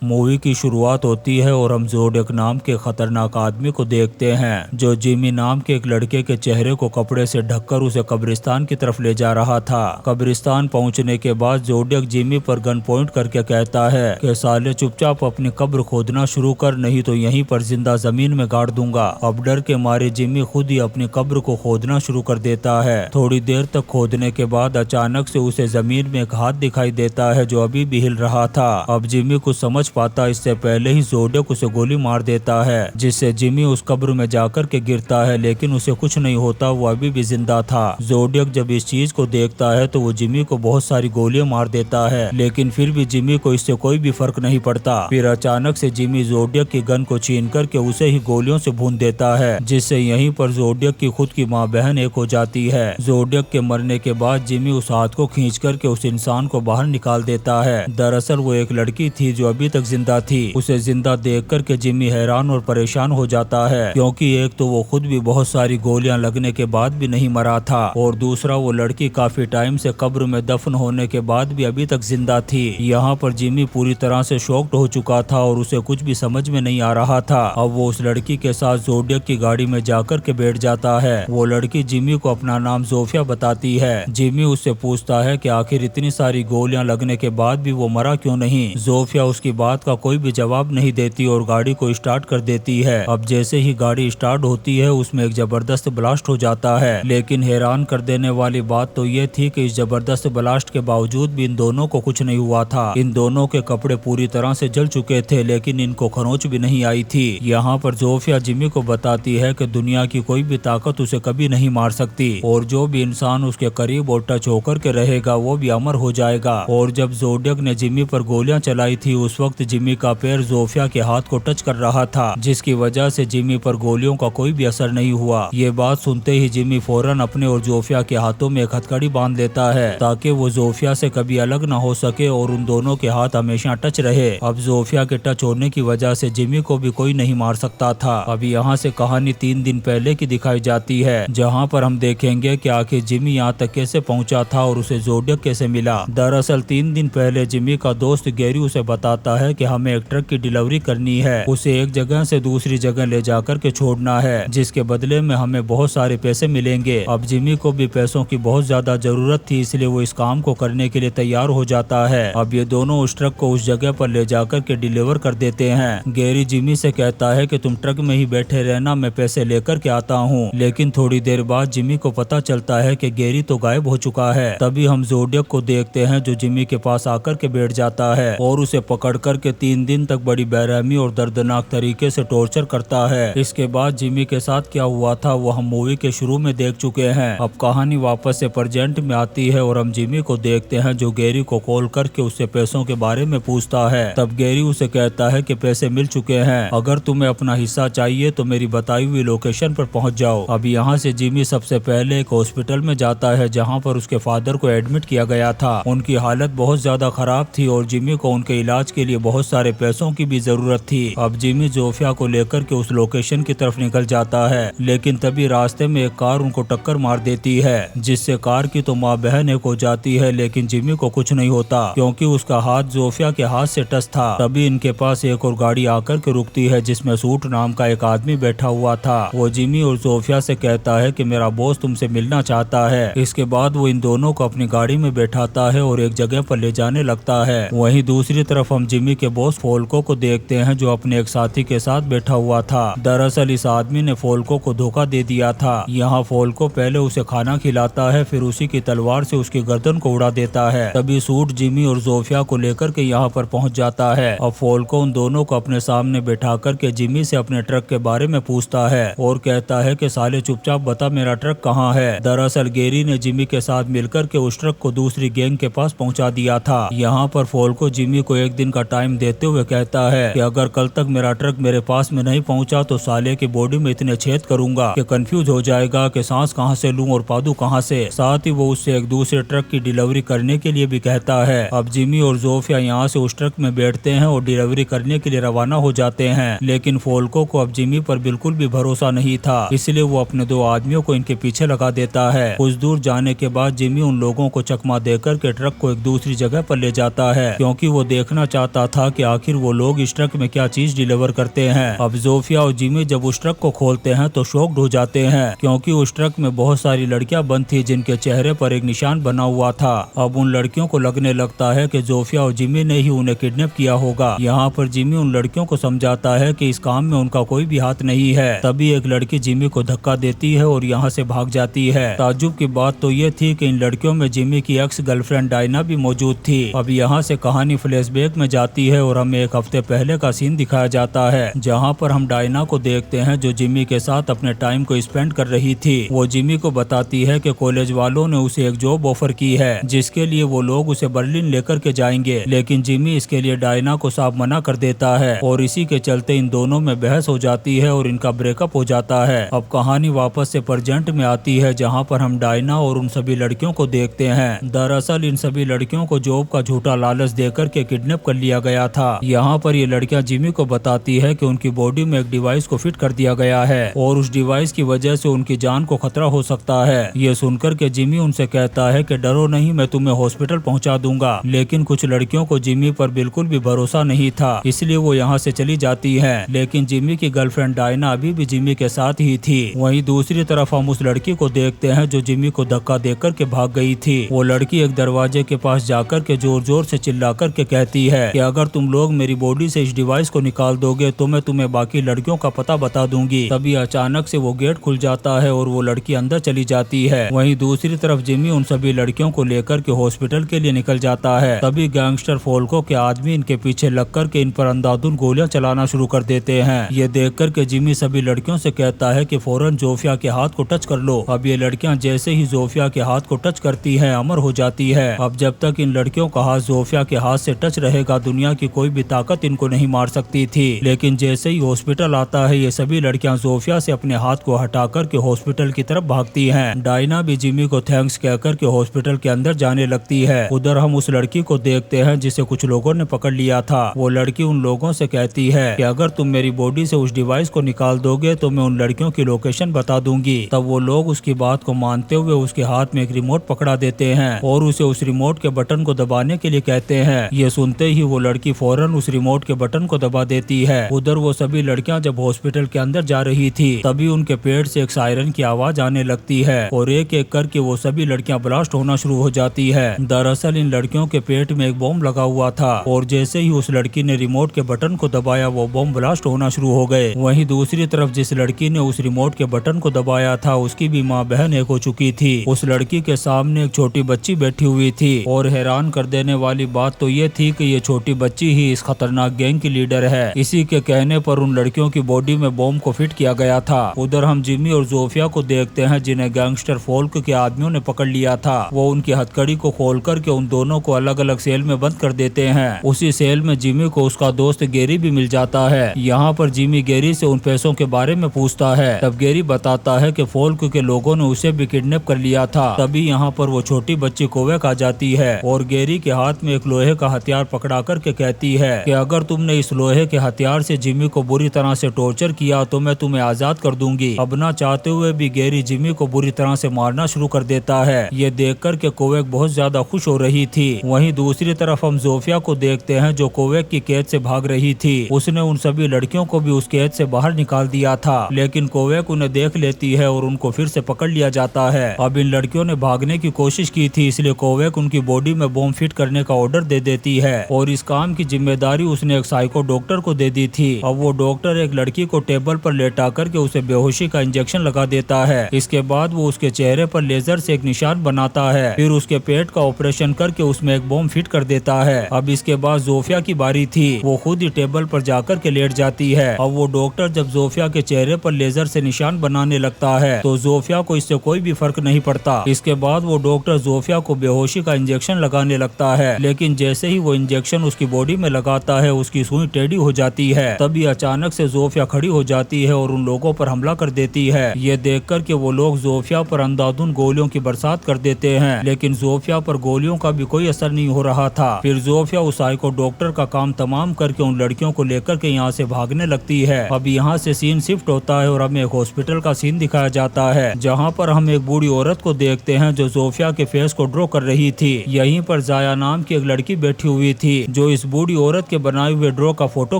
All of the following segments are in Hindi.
मूवी की शुरुआत होती है और हम ज़ोडियक नाम के खतरनाक आदमी को देखते हैं जो जिमी नाम के एक लड़के के चेहरे को कपड़े से ढककर उसे कब्रिस्तान की तरफ ले जा रहा था। कब्रिस्तान पहुंचने के बाद ज़ोडियक जिमी पर गन पॉइंट करके कहता है कि साले चुपचाप अपनी कब्र खोदना शुरू कर, नहीं तो यहीं पर जिंदा जमीन में गाड़ दूंगा। अब डर के मारे जिमी खुद ही अपनी कब्र को खोदना शुरू कर देता है। थोड़ी देर तक खोदने के बाद अचानक से उसे जमीन में एक हाथ दिखाई देता है जो अभी भी हिल रहा था। अब जिमी कुछ समझ पाता इससे पहले ही ज़ोडियक उसे गोली मार देता है, जिससे जिमी उस कब्र में जाकर के गिरता है, लेकिन उसे कुछ नहीं होता, वो अभी भी जिंदा था। ज़ोडियक जब इस चीज को देखता है तो वो जिमी को बहुत सारी गोलियां मार देता है, लेकिन फिर भी जिमी को इससे कोई भी फर्क नहीं पड़ता। फिर अचानक से जिमी ज़ोडियक की गन को छीन करके उसे ही गोलियों से भून देता है, जिससे यहीं पर ज़ोडियक की खुद की माँ बहन एक हो जाती है। ज़ोडियक के मरने के बाद जिमी उस हाथ को खींच करके उस इंसान को बाहर निकाल देता है। दरअसल वो एक लड़की थी जो अभी तक जिंदा थी। उसे जिंदा देख करके जिमी हैरान और परेशान हो जाता है, क्योंकि एक तो वो खुद भी बहुत सारी गोलियां लगने के बाद भी नहीं मरा था, और दूसरा वो लड़की काफी टाइम से कब्र में दफन होने के बाद भी अभी तक जिंदा थी। यहाँ पर जिमी पूरी तरह से शॉक्ड हो चुका था और उसे कुछ भी समझ में नहीं आ रहा था। अब वो उस लड़की के साथ ज़ोडियक की गाड़ी में जाकर के बैठ जाता है। वो लड़की जिमी को अपना नाम ज़ोफिया बताती है। जिमी उससे पूछता है कि आखिर इतनी सारी गोलियां लगने के बाद भी वो मरा क्यों नहीं। ज़ोफिया उसकी बात का कोई भी जवाब नहीं देती और गाड़ी को स्टार्ट कर देती है। अब जैसे ही गाड़ी स्टार्ट होती है उसमें एक जबरदस्त ब्लास्ट हो जाता है, लेकिन हैरान कर देने वाली बात तो ये थी कि इस जबरदस्त ब्लास्ट के बावजूद भी इन दोनों को कुछ नहीं हुआ था। इन दोनों के कपड़े पूरी तरह से जल चुके थे, लेकिन इनको खरोंच भी नहीं आई थी। यहाँ पर ज़ोफिया जिमी को बताती है कि दुनिया की कोई भी ताकत उसे कभी नहीं मार सकती, और जो भी इंसान उसके करीब और टच होकर के रहेगा वो भी अमर हो जाएगा। और जब ज़ोडियक ने जिमी पर गोलियां चलाई थी उस वक्त जिमी का पैर ज़ोफिया के हाथ को टच कर रहा था, जिसकी वजह से जिमी पर गोलियों का कोई भी असर नहीं हुआ। ये बात सुनते ही जिमी फौरन अपने और ज़ोफिया के हाथों में एक हथकड़ी बांध लेता है ताकि वो ज़ोफिया से कभी अलग न हो सके और उन दोनों के हाथ हमेशा टच रहे। अब ज़ोफिया के टच होने की वजह से जिमी को भी कोई नहीं मार सकता था। अब यहाँ से कहानी 3 दिन पहले की दिखाई जाती है, जहाँ पर हम देखेंगे कि आखिर जिमी यहाँ तक कैसे पहुँचा था और उसे ज़ोडियक कैसे मिला। दरअसल 3 दिन पहले जिमी का दोस्त गैरी उसे बताता है कि हमें एक ट्रक की डिलीवरी करनी है, उसे एक जगह से दूसरी जगह ले जाकर के छोड़ना है, जिसके बदले में हमें बहुत सारे पैसे मिलेंगे। अब जिमी को भी पैसों की बहुत ज्यादा जरूरत थी, इसलिए वो इस काम को करने के लिए तैयार हो जाता है। अब ये दोनों उस ट्रक को उस जगह पर ले जाकर के डिलीवर कर देते हैं। गैरी जिमी से कहता है कि तुम ट्रक में ही बैठे रहना, मैं पैसे लेकर के आता हूँ। लेकिन थोड़ी देर बाद जिमी को पता चलता है कि गैरी तो गायब हो चुका है। तभी हम ज़ोडियक को देखते हैं जो जिमी के पास आकर के बैठ जाता है और उसे पकड़ करके 3 दिन तक बड़ी बेरहमी और दर्दनाक तरीके से टॉर्चर करता है। इसके बाद जिमी के साथ क्या हुआ था वो हम मूवी के शुरू में देख चुके हैं। अब कहानी वापस से प्रेजेंट में आती है और हम जिमी को देखते हैं जो गैरी को कॉल करके उससे पैसों के बारे में पूछता है। तब गैरी उसे कहता है कि पैसे मिल चुके हैं, अगर तुम्हें अपना हिस्सा चाहिए तो मेरी बताई हुई लोकेशन पर पहुंच जाओ। अब यहाँ से जिमी सबसे पहले एक हॉस्पिटल में जाता है जहाँ पर उसके फादर को एडमिट किया गया था। उनकी हालत बहुत ज्यादा खराब थी और जिमी को उनके इलाज के लिए बहुत सारे पैसों की भी जरूरत थी। अब जिमी ज़ोफिया को लेकर के उस लोकेशन की तरफ निकल जाता है, लेकिन तभी रास्ते में एक कार उनको टक्कर मार देती है, जिससे कार की तो माँ बहन एक हो जाती है, लेकिन जिमी को कुछ नहीं होता क्योंकि उसका हाथ ज़ोफिया के हाथ से टच था। तभी इनके पास एक और गाड़ी आकर के रुकती है जिसमें सूट नाम का एक आदमी बैठा हुआ था। वो जिमी और ज़ोफिया से कहता है कि मेरा बॉस तुमसे मिलना चाहता है। इसके बाद वो इन दोनों को अपनी गाड़ी में बैठाता है और एक जगह पर ले जाने लगता है। वहीं दूसरी तरफ हम जिमी के बॉस फोल्को को देखते हैं जो अपने एक साथी के साथ बैठा हुआ था। दरअसल इस आदमी ने फोल्को को धोखा दे दिया था। यहाँ फोल्को पहले उसे खाना खिलाता है, फिर उसी की तलवार से उसकी गर्दन को उड़ा देता है। तभी सूट जिमी और ज़ोफिया को लेकर के यहाँ पर पहुँच जाता है। अब फोल्को उन दोनों को अपने सामने बैठा करके जिमी से अपने ट्रक के बारे में पूछता है और कहता है कि साले चुपचाप बता मेरा ट्रक कहाँ है। दरअसल गैरी ने जिमी के साथ मिलकर के उस ट्रक को दूसरी गैंग के पास पहुँचा दिया था। यहाँ पर फोल्को जिमी को 1 दिन का टाइम देते हुए कहता है कि अगर कल तक मेरा ट्रक मेरे पास में नहीं पहुंचा तो साले की बॉडी में इतने छेद करूंगा कि कंफ्यूज हो जाएगा कि सांस कहां से लूं और पादू कहां से। साथ ही वो उससे एक दूसरे ट्रक की डिलीवरी करने के लिए भी कहता है। अब जिमी और ज़ोफिया यहाँ से उस ट्रक में बैठते हैं और डिलीवरी करने के लिए रवाना हो जाते हैं, लेकिन फोल्को को अब जिमी पर बिल्कुल भी भरोसा नहीं था, इसलिए वो अपने 2 आदमियों को इनके पीछे लगा देता है। कुछ दूर जाने के बाद जिमी उन लोगों को चकमा देकर के ट्रक को एक दूसरी जगह पर ले जाता है, क्योंकि वो देखना चाहता था कि आखिर वो लोग इस ट्रक में क्या चीज डिलीवर करते हैं। अब जोफिया और जिमी जब उस ट्रक को खोलते हैं तो शॉक्ड हो जाते हैं, क्योंकि उस ट्रक में बहुत सारी लड़कियां बंद थी जिनके चेहरे पर एक निशान बना हुआ था। अब उन लड़कियों को लगने लगता है कि जोफिया और जिमी ने ही उन्हें किडनैप किया होगा। यहाँ पर जिमी उन लड़कियों को समझाता है कि इस काम में उनका कोई भी हाथ नहीं है। तभी एक लड़की जिमी को धक्का देती है और यहाँ से भाग जाती है। ताज्जुब की बात तो ये थी कि इन लड़कियों में जिमी की एक्स गर्लफ्रेंड डायना भी मौजूद थी। अब यहाँ से कहानी फ्लैशबैक में जाती है और हमें एक हफ्ते पहले का सीन दिखाया जाता है, जहाँ पर हम डायना को देखते हैं जो जिमी के साथ अपने टाइम को स्पेंड कर रही थी। वो जिमी को बताती है कि कॉलेज वालों ने उसे एक जॉब ऑफर की है जिसके लिए वो लोग उसे बर्लिन लेकर के जाएंगे, लेकिन जिमी इसके लिए डायना को साफ मना कर देता है और इसी के चलते इन दोनों में बहस हो जाती है और इनका ब्रेकअप हो जाता है। अब कहानी वापस से प्रेजेंट में आती है, जहाँ पर हम डायना और उन सभी लड़कियों को देखते हैं। दरअसल इन सभी लड़कियों को जॉब का झूठा लालच देकर के किडनैप कर लिया गया था। यहाँ पर ये लड़कियां जिमी को बताती है कि उनकी बॉडी में एक डिवाइस को फिट कर दिया गया है और उस डिवाइस की वजह से उनकी जान को खतरा हो सकता है। ये सुनकर के जिमी उनसे कहता है कि डरो नहीं, मैं तुम्हें हॉस्पिटल पहुंचा दूंगा। लेकिन कुछ लड़कियों को जिमी पर बिल्कुल भी भरोसा नहीं था, इसलिए वो यहाँ से चली जाती है। लेकिन जिमी की गर्लफ्रेंड डायना अभी भी जिमी के साथ ही थी। वहीं दूसरी तरफ हम उस लड़की को देखते हैं जो जिमी को धक्का देकर के भाग गई थी। वो लड़की एक दरवाजे के पास जाकर के जोर जोर से चिल्ला कर के कहती है कि अगर तुम लोग मेरी बॉडी से इस डिवाइस को निकाल दोगे तो मैं तुम्हें बाकी लड़कियों का पता बता दूंगी। तभी अचानक से वो गेट खुल जाता है और वो लड़की अंदर चली जाती है। वहीं दूसरी तरफ जिमी उन सभी लड़कियों को लेकर के हॉस्पिटल के लिए निकल जाता है। तभी गैंगस्टर फोल्को के आदमी इनके पीछे लग कर के इन पर अंधाधुंध गोलियां चलाना शुरू कर देते हैं। ये देख कर के जिमी सभी लड़कियों से कहता है कि फौरन जोफिया के हाथ को टच कर लो। अब ये लड़कियां जैसे ही जोफिया के हाथ को टच करती हैं अमर हो जाती है। अब जब तक इन लड़कियों का हाथ जोफिया के हाथ से टच रहेगा दुनिया की कोई भी ताकत इनको नहीं मार सकती थी। लेकिन जैसे ही हॉस्पिटल आता है ये सभी लड़कियां जोफिया से अपने हाथ को हटा कर के हॉस्पिटल की तरफ भागती हैं। डायना भी जिमी को थैंक्स कहकर के हॉस्पिटल के अंदर जाने लगती है। उधर हम उस लड़की को देखते हैं जिसे कुछ लोगों ने पकड़ लिया था। वो लड़की उन लोगों से कहती है कि अगर तुम मेरी बॉडी से उस डिवाइस को निकाल दोगे तो मैं उन लड़कियों की लोकेशन बता दूंगी। तब वो लोग उसकी बात को मानते हुए उसके हाथ में एक रिमोट पकड़ा देते हैं और उसे उस रिमोट के बटन को दबाने के लिए कहते हैं। ये सुनते ही वो लड़की फौरन उस रिमोट के बटन को दबा देती है। उधर वो सभी लड़कियां जब हॉस्पिटल के अंदर जा रही थी तभी उनके पेट से एक सायरन की आवाज आने लगती है और एक एक करके वो सभी लड़कियां ब्लास्ट होना शुरू हो जाती है। दरअसल इन लड़कियों के पेट में एक बॉम्ब लगा हुआ था और जैसे ही उस लड़की ने रिमोट के बटन को दबाया वो बॉम्ब ब्लास्ट होना शुरू हो गए। वहीं दूसरी तरफ जिस लड़की ने उस रिमोट के बटन को दबाया था उसकी भी माँ बहन एक हो चुकी थी। उस लड़की के सामने एक छोटी बच्ची बैठी हुई थी और हैरान कर देने वाली बात तो ये थी कि ये छोटी बच्ची ही इस खतरनाक गैंग की लीडर है। इसी के कहने पर उन लड़कियों की बॉडी में बॉम्ब को फिट किया गया था। उधर हम जिमी और जोफिया को देखते हैं जिन्हें गैंगस्टर फोल्क के आदमियों ने पकड़ लिया था। वो उनकी हथकड़ी को खोल करके उन दोनों को अलग अलग सेल में बंद कर देते हैं। उसी सेल में जिमी को उसका दोस्त गेरी भी मिल जाता है। यहाँ पर जिमी गेरी से उन पैसों के बारे में पूछता है। तब गेरी बताता है कि फोल्क के लोगों ने उसे भी किडनैप कर लिया था। तभी यहाँ पर वो छोटी बच्ची कोवेक आ जाती है और गेरी के हाथ में एक लोहे का हथियार पकड़ा करके कहती है कि अगर तुमने इस लोहे के हथियार से जिमी को बुरी तरह से टॉर्चर किया तो मैं तुम्हें आजाद कर दूंगी। अब ना चाहते हुए भी गेरी जिमी को बुरी तरह से मारना शुरू कर देता है। ये देख कर के कोवेक बहुत ज्यादा खुश हो रही थी। वहीं दूसरी तरफ हम जोफिया को देखते हैं जो कोवेक की कैद से भाग रही थी। उसने उन सभी लड़कियों को भी उस कैद से बाहर निकाल दिया था, लेकिन कोवेक उन्हें देख लेती है और उनको फिर से पकड़ लिया जाता है। अब इन लड़कियों ने भागने की कोशिश की थी, इसलिए कोवेक उनकी बॉडी में बॉम्ब फिट करने का ऑर्डर दे देती है और इस काम की जिम्मेदारी उसने एक साइको डॉक्टर को दे दी थी। अब वो डॉक्टर एक लड़की को टेबल पर लेटा करके उसे बेहोशी का इंजेक्शन लगा देता है। इसके बाद वो उसके चेहरे पर लेजर से एक निशान बनाता है, फिर उसके पेट का ऑपरेशन करके उसमें एक बॉम्ब फिट कर देता है। अब इसके बाद जोफिया की बारी थी। वो खुद ही टेबल पर जाकर के लेट जाती है। अब वो डॉक्टर जब जोफिया के चेहरे पर लेजर से निशान बनाने लगता है तो जोफिया को इससे कोई भी फर्क नहीं पड़ता। इसके बाद वो डॉक्टर जोफिया को बेहोशी का इंजेक्शन लगाने लगता है, लेकिन जैसे ही वो इंजेक्शन उसकी बॉडी में लगाता है उसकी सुई टेढ़ी हो जाती है। तभी अचानक से जोफिया खड़ी हो जाती है और उन लोगों पर हमला कर देती है। ये देखकर के वो लोग जोफिया पर अंधाधुंध गोलियों की बरसात कर देते हैं, लेकिन जोफिया पर गोलियों का भी कोई असर नहीं हो रहा था। फिर जोफिया उस साइको डॉक्टर का काम तमाम करके उन लड़कियों को लेकर के यहाँ से भागने लगती है। अब यहाँ से सीन शिफ्ट होता है और हमें एक हॉस्पिटल का सीन दिखाया जाता है, जहाँ पर हम एक बूढ़ी औरत को देखते हैं जो जोफिया के फेस को ड्रॉ कर रही थी। यहीं पर जाया नाम की एक लड़की बैठी हुई थी जो इस इस बूढ़ी औरत के बनाए हुए ड्रॉ का फोटो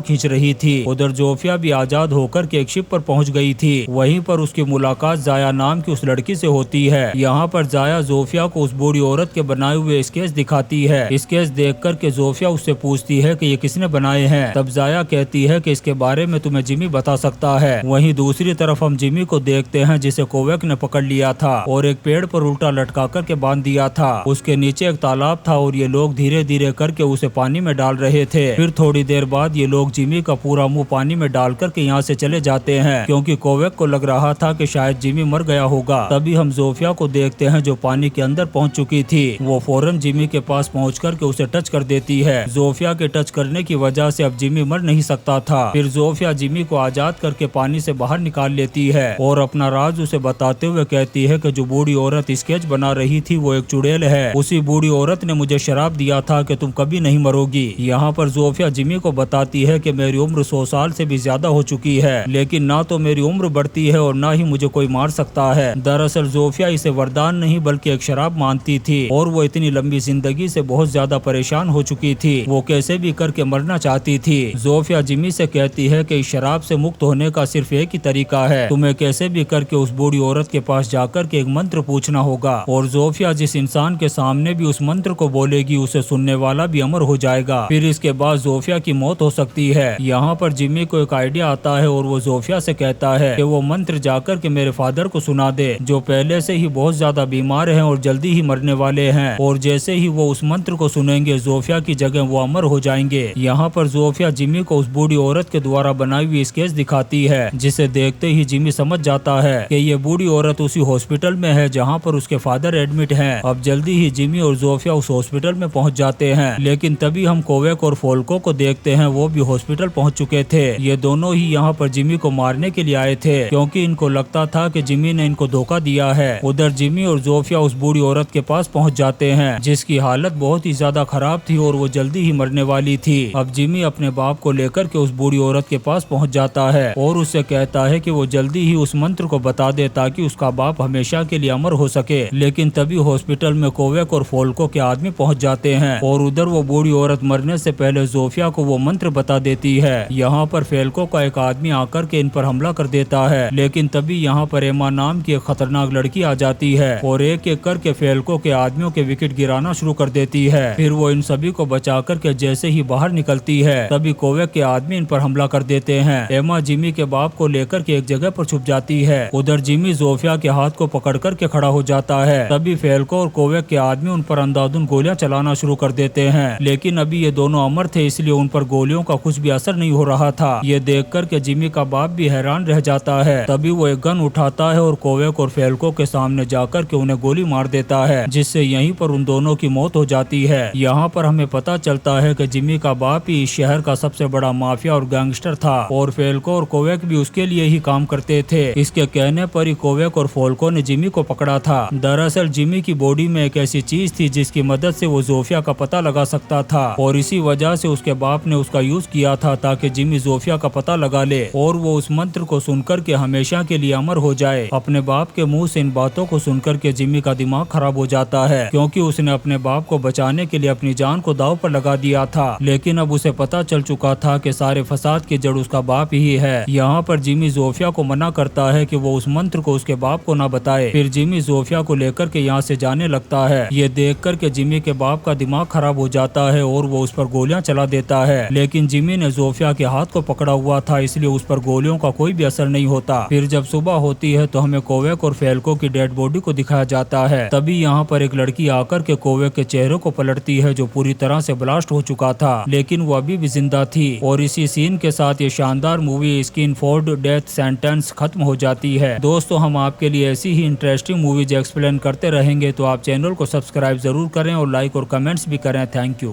खींच रही थी। उधर जोफिया भी आजाद होकर के एक शिप पर पहुंच गई थी। वहीं पर उसकी मुलाकात जाया नाम की उस लड़की से होती है। यहाँ पर जाया जोफिया को उस बूढ़ी औरत के बनाए हुए स्केच दिखाती है। स्केच देख कर के जोफिया उससे पूछती है कि ये किसने बनाए हैं। तब जाया कहती है कि इसके बारे में तुम्हें जिमी बता सकता है। वहीं दूसरी तरफ हम जिमी को देखते हैं जिसे कोवेक ने पकड़ लिया था और एक पेड़ पर उल्टा लटका कर के बांध दिया था। उसके नीचे एक तालाब था और ये लोग धीरे धीरे करके उसे पानी में डाल रहे थे। फिर थोड़ी देर बाद ये लोग जिमी का पूरा मुंह पानी में डाल करके यहाँ से चले जाते हैं, क्योंकि कोवेक को लग रहा था कि शायद जिमी मर गया होगा। तभी हम जोफिया को देखते हैं जो पानी के अंदर पहुंच चुकी थी। वो फौरन जिमी के पास पहुंच करके उसे टच कर देती है। जोफिया के टच करने की वजह से अब जिमी मर नहीं सकता था। फिर जोफिया जिमी को आजाद करके पानी से बाहर निकाल लेती है और अपना राज उसे बताते हुए कहती है कि जो बूढ़ी औरत स्केच बना रही थी वो एक चुड़ैल है। उसी बूढ़ी औरत ने मुझे शराब दिया था कि तुम कभी नहीं मरोगी। यहाँ पर जोफिया जिमी को बताती है कि मेरी उम्र 100 साल से भी ज्यादा हो चुकी है, लेकिन ना तो मेरी उम्र बढ़ती है और ना ही मुझे कोई मार सकता है। दरअसल जोफिया इसे वरदान नहीं बल्कि एक शराब मानती थी और वो इतनी लंबी जिंदगी से बहुत ज्यादा परेशान हो चुकी थी। वो कैसे भी करके मरना चाहती थी। जोफिया जिमी से कहती है कि इस शराब से मुक्त होने का सिर्फ एक ही तरीका है, तुम्हें कैसे भी करके उस बूढ़ी औरत के पास जाकर के एक मंत्र पूछना होगा और जोफिया जिस इंसान के सामने भी उस मंत्र को बोलेगी उसे सुनने वाला भी अमर हो जाएगा। फिर इसके बाद जोफिया की मौत हो सकती है। यहाँ पर जिमी को एक आइडिया आता है और वो जोफिया से कहता है कि वो मंत्र जाकर के मेरे फादर को सुना दे, जो पहले से ही बहुत ज्यादा बीमार हैं और जल्दी ही मरने वाले हैं। और जैसे ही वो उस मंत्र को सुनेंगे जोफिया की जगह वो अमर हो जाएंगे। यहाँ पर जोफिया जिमी को उस बूढ़ी औरत के द्वारा बनाई हुई स्केच दिखाती है, जिसे देखते ही जिमी समझ जाता है कि ये बूढ़ी औरत उसी हॉस्पिटल में है जहाँ पर उसके फादर एडमिट हैं। अब जल्दी ही जिमी और जोफिया उस हॉस्पिटल में पहुँच जाते हैं, लेकिन तभी हम कोवेक और फोल्को को देखते हैं, वो भी हॉस्पिटल पहुँच चुके थे। ये दोनों ही यहाँ पर जिमी को मारने के लिए आए थे, क्योंकि इनको लगता था कि जिमी ने इनको धोखा दिया है। उधर जिमी और जोफिया उस बूढ़ी औरत के पास पहुँच जाते हैं, जिसकी हालत बहुत ही ज्यादा खराब थी और वो जल्दी ही मरने वाली थी। अब जिमी अपने बाप को लेकर के उस बूढ़ी औरत के पास पहुँच जाता है और उससे कहता है कि वो जल्दी ही उस मंत्र को बता दे ताकि उसका बाप हमेशा के लिए अमर हो सके। लेकिन तभी हॉस्पिटल में कोवेक और फोल्को के आदमी पहुँच जाते हैं और उधर वो बूढ़ी औरत मरने से पहले जोफिया को वो मंत्र बता देती है। यहाँ पर फेल्को का एक आदमी आकर के इन पर हमला कर देता है, लेकिन तभी यहाँ पर एमा नाम की एक खतरनाक लड़की आ जाती है और एक एक करके फेल्को के आदमियों के विकेट गिराना शुरू कर देती है। फिर वो इन सभी को बचा करके जैसे ही बाहर निकलती है तभी कोवेक के आदमी इन पर हमला कर देते हैं। एमा जिमी के बाप को लेकर के एक जगह पर छुप जाती है। उधर जिमी जोफिया के हाथ को पकड़ कर के खड़ा हो जाता है। तभी फेल्को और कोवेक के आदमी उन पर अंधाधुंध गोलियां चलाना शुरू कर देते हैं, लेकिन अभी ये दोनों अमर थे इसलिए उन पर गोलियों का कुछ भी असर नहीं हो रहा था। ये देख कर के जिमी का बाप भी हैरान रह जाता है। तभी वो एक गन उठाता है और कोवेक और फेल्को के सामने जाकर के उन्हें गोली मार देता है, जिससे यहीं पर उन दोनों की मौत हो जाती है। यहाँ पर हमें पता चलता है कि जिमी का बाप ही इस शहर का सबसे बड़ा माफिया और गैंगस्टर था और फेल्को और कोवेक भी उसके लिए ही काम करते थे। इसके कहने पर ही कोवेक और फोल्को ने जिमी को पकड़ा था। दरअसल जिमी की बॉडी में एक ऐसी चीज थी जिसकी मदद से वो जोफिया का पता लगा सकता था और इसी वजह से उसके बाप ने उसका यूज किया था ताकि जिमी जोफिया का पता लगा ले और वो उस मंत्र को सुनकर के हमेशा के लिए अमर हो जाए। अपने बाप के मुंह से इन बातों को सुनकर के जिमी का दिमाग खराब हो जाता है, क्योंकि उसने अपने बाप को बचाने के लिए अपनी जान को दांव पर लगा दिया था। लेकिन अब उसे पता चल चुका था कि सारे फसाद की जड़ उसका बाप ही है। यहाँ पर जिमी जोफिया को मना करता है कि वो उस मंत्र को उसके बाप को ना बताए। फिर जिमी जोफिया को लेकर के यहाँ से जाने लगता है। ये देख कर के जिमी के बाप का दिमाग खराब हो जाता है और वो उस पर गोलियां चला देता है, लेकिन जिमी ने जोफिया के हाथ को पकड़ा हुआ था इसलिए उस पर गोलियों का कोई भी असर नहीं होता। फिर जब सुबह होती है तो हमें कोवेक और फेल्को की डेड बॉडी को दिखाया जाता है। तभी यहाँ पर एक लड़की आकर के कोवेक के चेहरे को पलटती है जो पूरी तरह से ब्लास्ट हो चुका था, लेकिन वो अभी भी जिंदा थी। और इसी सीन के साथ ये शानदार मूवी स्किनफोल्ड डेथ सेंटेंस खत्म हो जाती है। दोस्तों, हम आपके लिए ऐसी ही इंटरेस्टिंग मूवीज एक्सप्लेन करते रहेंगे, तो आप चैनल को सब्सक्राइब जरूर करें और लाइक और कमेंट्स भी करें। Thank you.